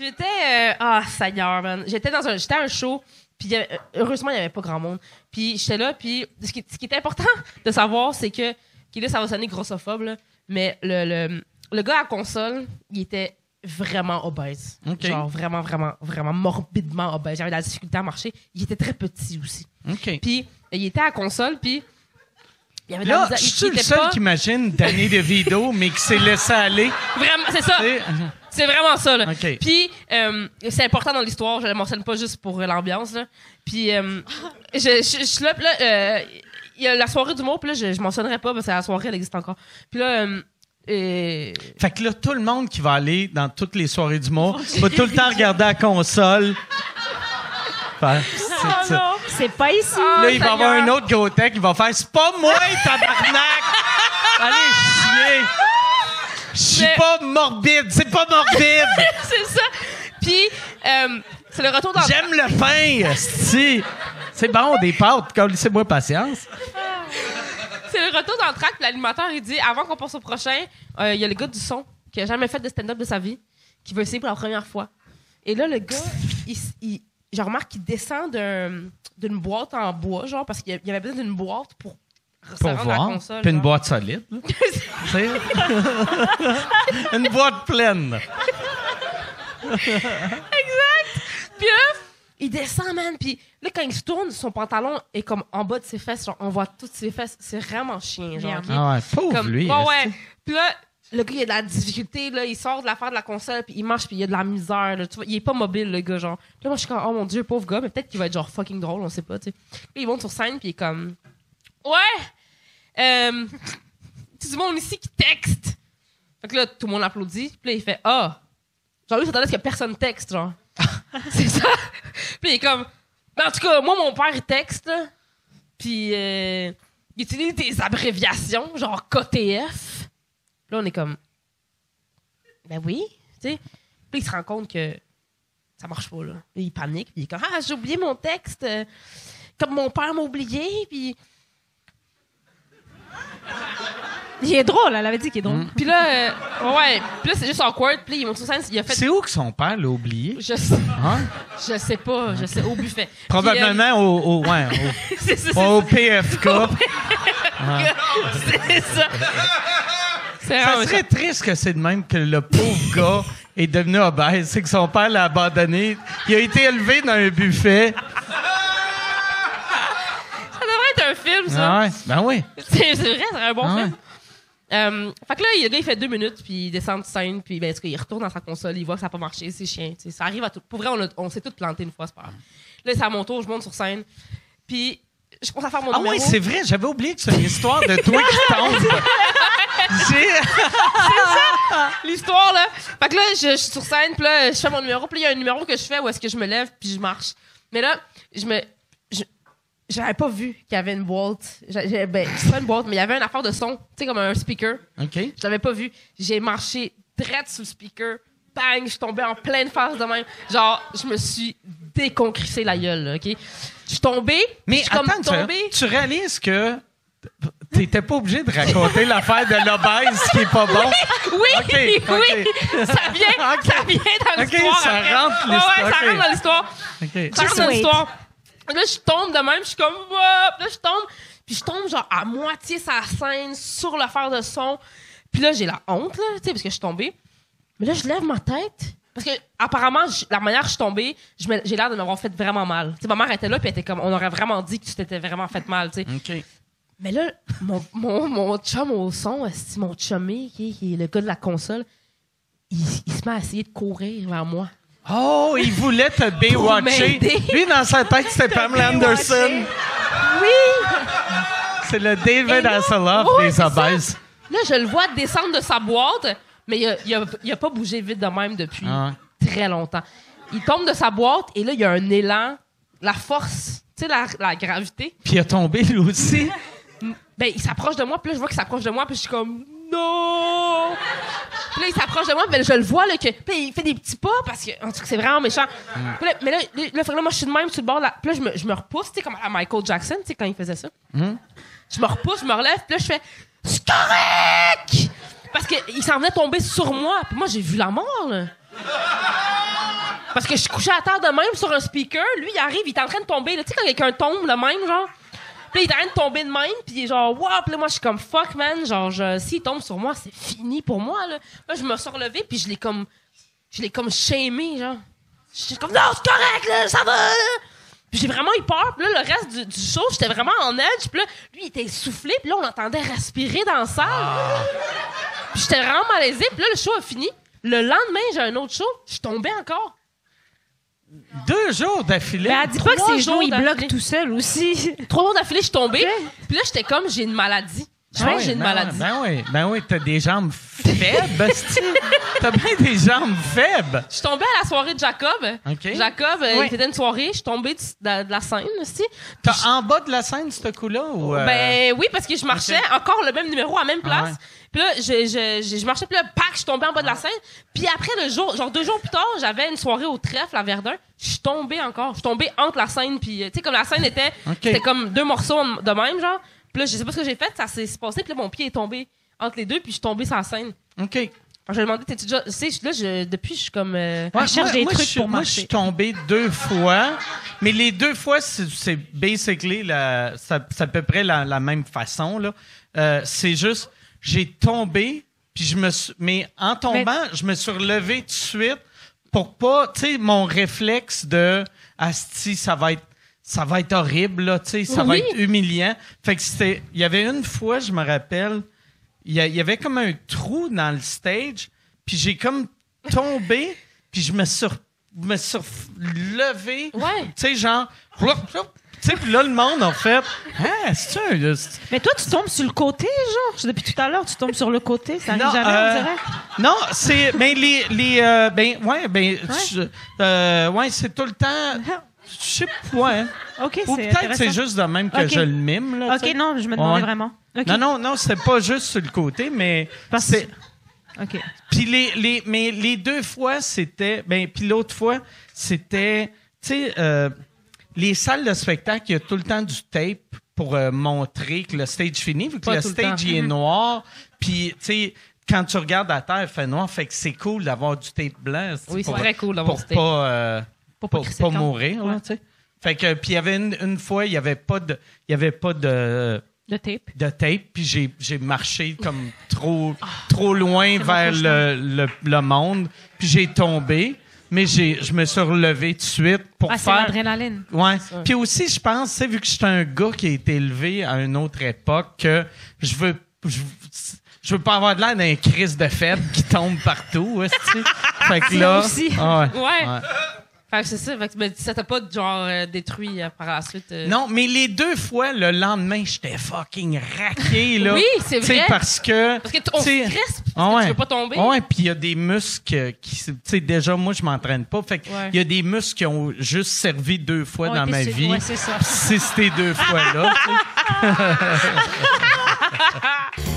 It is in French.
J'étais... Seigneur, man. J'étais à un show, puis heureusement, il n'y avait pas grand monde. Puis j'étais là, puis ce qui est important de savoir, c'est que... là, ça va sonner grossophobe, là, mais le gars à console, il était vraiment obèse. Okay. Genre vraiment, vraiment, vraiment morbidement obèse. J'avais de la difficulté à marcher. Il était très petit aussi. OK. Puis il était à console, puis... il y avait de Là, la je suis le seul qui imagine Danny DeVito, mais qui s'est laissé aller. Vraiment, c'est ça. C'est vraiment ça, là. OK. Puis, c'est important dans l'histoire, je le mentionne pas juste pour l'ambiance, là. Puis, je suis là, puis là, il y a la soirée d'humour, puis là, je mentionnerai pas parce que la soirée, elle existe encore. Puis là, fait que là, tout le monde qui va aller dans toutes les soirées d'humour va tout le temps regarder la console. C'est pas ici. Là, il va y avoir un autre gros tech qui va faire « C'est pas moi, tabarnak! Allez, chier! Je suis pas morbide! C'est pas morbide! » C'est ça. Puis, c'est le retour dans... J'aime le pain, esti. C'est bon, des pâtes. Laissez-moi patience. C'est le retour dans le track, puis l'animateur, il dit, avant qu'on passe au prochain, il y a le gars du son qui a jamais fait de stand-up de sa vie, qui veut essayer pour la première fois. Et là, le gars, je remarque qu'il descend d'une boîte en bois, genre, parce qu'il y avait besoin d'une boîte pour se rendre à la console. Puis une boîte solide. Une boîte pleine. Exact. Puis là, il descend, man. Puis là, quand il se tourne, son pantalon est comme en bas de ses fesses. Genre, on voit toutes ses fesses. C'est vraiment chien, genre. Ah ouais, pauvre comme, lui. Ouais. Puis là, le gars, il a de la difficulté. Là, il sort de l'affaire de la console, puis il marche, puis il a de la misère. Là, tu vois, il est pas mobile, le gars, genre. Puis là, moi, je suis comme, oh mon Dieu, pauvre gars. Mais peut-être qu'il va être genre fucking drôle, on sait pas, tu sais. Puis il monte sur scène, puis il est comme, ouais, c'est du monde ici qui texte. Fait que là, tout le monde applaudit. Puis là, il fait, genre, lui, s'attendait à ce que personne texte, genre. C'est ça. Puis il est comme, en tout cas, moi, mon père, il texte, là. Puis il utilise des abréviations, genre KTF. Là, on est comme, ben oui, tu sais. Puis il se rend compte que ça marche pas, là. Puis il panique, puis il est comme, j'ai oublié mon texte, comme mon père m'a oublié, puis... Il est drôle, elle avait dit qu'il est drôle. Puis là, puis là, c'est juste awkward. Puis il monte sur scène, il a fait... C'est où que son père l'a oublié? Je sais. Hein? Je sais pas, je sais, au buffet. Probablement au PFK. C'est ça. Ça serait triste que c'est de même que le pauvre gars est devenu obèse. C'est que son père l'a abandonné. Il a été élevé dans un buffet. Ça devrait être un film, ça. Ah ouais, ben oui. C'est vrai, c'est un bon film. Ouais. Fait que là, le gars, il fait 2 minutes, puis il descend de scène, puis ben, il retourne dans sa console, il voit que ça n'a pas marché, c'est chiant. T'sais. Ça arrive à tout. Pour vrai, on s'est tous plantés une fois, c'est pas grave. Là, c'est à mon tour, je monte sur scène, puis je commence à faire mon numéro. Ah oui, c'est vrai, j'avais oublié que c'est une histoire de toi qui tombe. C'est ça, l'histoire, là. Fait que là, je suis sur scène, puis là, je fais mon numéro, puis il y a un numéro que je fais où est-ce que je me lève, puis je marche. Mais là, j'avais pas vu qu'il y avait une boîte. C'est pas une boîte, mais il y avait une affaire de son, tu sais, comme un speaker. OK. Je l'avais pas vu. J'ai marché direct sur le speaker. Bang, je suis tombée en pleine face de même. Genre, je me suis déconcrissé la gueule, là, OK? Je suis tombée. Mais attends, tu réalises que t'étais pas obligé de raconter l'affaire de l'obèse qui est pas bon? Oui, okay. Ça vient dans l'histoire. Ça rentre l'histoire. Ouais, ça rentre dans l'histoire. Okay. Ça rentre dans l'histoire. Là, je tombe de même, je suis comme, wop! Là, je tombe. Puis je tombe, genre, à moitié sa scène, sur l'affaire de son. Puis là, j'ai la honte, là, tu sais, parce que je suis tombée. Mais là, je lève ma tête. Parce que, apparemment, la manière que je suis tombée, j'ai l'air de m'avoir fait vraiment mal. Tu sais, ma mère était là, puis elle était comme, on aurait vraiment dit que tu t'étais vraiment fait mal, tu sais. OK. Mais là, mon chum au son, mon chumé, qui est le gars de la console, il se met à essayer de courir vers moi. Oh, il voulait te Baywatcher. Lui, dans sa tête, c'était Pamela Anderson. Oui! C'est le David Hasselhoff des obèses. Là, je le vois descendre de sa boîte, mais il a pas bougé vite de même depuis très longtemps. Il tombe de sa boîte, et là, il y a un élan, la force, tu sais, la gravité. Puis il a tombé, lui aussi. Ben, il s'approche de moi, puis là, je vois qu'il s'approche de moi, puis je suis comme... Non! Puis là, il s'approche de moi, mais je le vois, là, que. Puis là, il fait des petits pas, parce que. En tout cas, c'est vraiment méchant. Puis là, mais là, moi, je suis de même sur le bord, là. Puis là, je me repousse, tu sais, comme à Michael Jackson, tu sais, quand il faisait ça. Je me repousse, je me relève, puis là, je fais. C'est correct! Parce qu'il s'en venait tomber sur moi, puis moi, j'ai vu la mort, là. Parce que je couchais à terre de même sur un speaker. Lui, il arrive, il est en train de tomber. Tu sais, quand quelqu'un tombe de même, genre. Puis là, il est en train de tomber de même. Puis il est genre, wow. Puis là, moi, je suis comme, fuck, man. Genre, s'il tombe sur moi, c'est fini pour moi, là. Là, je me suis relevée, puis je l'ai comme shamé, genre. Je suis comme, non, c'est correct, là, ça va. Puis j'ai vraiment eu peur. Puis là, le reste du show, j'étais vraiment en edge. Puis là, lui, il était essoufflé. Puis là, on l'entendait respirer dans la salle. Puis j'étais vraiment malaisée. Puis là, le show a fini. Le lendemain, j'ai un autre show. Je tombais encore. 2 jours d'affilée. Mais elle dit pas que 3 ses jours genoux, ils d'affilée. bloquent tout seul aussi. 3 jours d'affilée, je suis tombée. Ok. Puis là, j'étais comme, j'ai une maladie. Je pense que j'ai une maladie. Ben oui, t'as des jambes faibles, t'as bien des jambes faibles. Je suis tombée à la soirée de Jacob. OK. Jacob, Oui. il faisait une soirée. Je suis tombée de la scène aussi. T'as en bas de la scène, ce coup-là? Ou Ben oui, parce que je marchais encore le même numéro à la même place. Ah ouais. Puis là, je marchais, puis là, pack, je suis tombée en bas de la scène. Puis après, le jour, genre 2 jours plus tard, j'avais une soirée au trèfle à Verdun. Je suis tombée encore. Je suis tombée entre la scène, puis tu sais, comme la scène était, c'était comme 2 morceaux de même, genre. Puis là, je sais pas ce que j'ai fait, ça s'est passé, puis là, mon pied est tombé entre les deux, puis je suis tombée sur la scène. OK. Alors, je lui ai demandé, t'es-tu déjà. Tu sais, là, depuis, je suis comme. Ouais, cherche des trucs pour Moi, je suis marcher. tombé 2 fois, mais les 2 fois, c'est basically c'est à peu près la même façon, là. C'est juste, j'ai tombé, puis mais en tombant, je me suis relevé tout de suite pour pas, tu sais, mon réflexe de asti, ça va être horrible, là, tu sais, ça va Oui. être humiliant. Fait que il y avait une fois, je me rappelle, il y avait comme un trou dans le stage, puis j'ai comme tombé, puis je me suis levé. Ouais. Tu sais, genre, tu sais, puis là, le monde, en fait, c'est un... Mais toi, tu tombes sur le côté, genre. Depuis tout à l'heure, tu tombes sur le côté. Ça arrive Non, jamais, on dirait. Non, c'est... Ben, ouais, c'est tout le temps... Je sais pas, ouais. OK, Ou c'est peut-être intéressant. c'est juste de même que Ok. je le mime, là, tu OK, sais. non, je me demandais Ouais. vraiment. OK. Non, c'était pas juste sur le côté, mais... Parce c'est... OK. Puis mais les 2 fois, c'était... Ben, puis l'autre fois, c'était... Tu sais, les salles de spectacle, il y a tout le temps du tape pour montrer que le stage finit, vu que Pas le tout le stage temps. il est noir. Puis, tu sais, quand tu regardes à terre, il fait noir. Fait que c'est cool d'avoir du tape blanc. Oui, c'est pour- très cool d'avoir pour du tape. pas, Pour pas pour crisser pas le camp. mourir, là, Ouais. tu sais. Fait que, puis il y avait une fois, il y avait pas de Le tape. tape, puis j'ai marché comme trop loin vers le monde, puis j'ai tombé, mais je me suis relevé tout de suite pour Ah, c'est faire... l'adrénaline. Ouais. Puis aussi, je pense, tu sais, vu que je suis un gars qui a été élevé à une autre époque, que je veux pas avoir de l'air d'un Christ de fête qui tombe partout, tu sais. Fait que là... aussi. Ah ouais. Ouais. Fait que c'est ça. Fait que, mais ça t'a pas, genre, détruit par la suite. Non, mais les 2 fois, le lendemain, j'étais fucking raqué, là. Oui, c'est Tu sais, vrai. parce que... Parce que on tu sais, stresse, parce ah que ouais. tu veux pas tomber. Ouais, puis il y a des muscles qui... Tu sais, déjà, moi, je m'entraîne pas. Fait que Ouais. il y a des muscles qui ont juste servi 2 fois Ouais, dans ma vie. Ouais, c'est ça. C'est ces 2 fois-là, tu sais.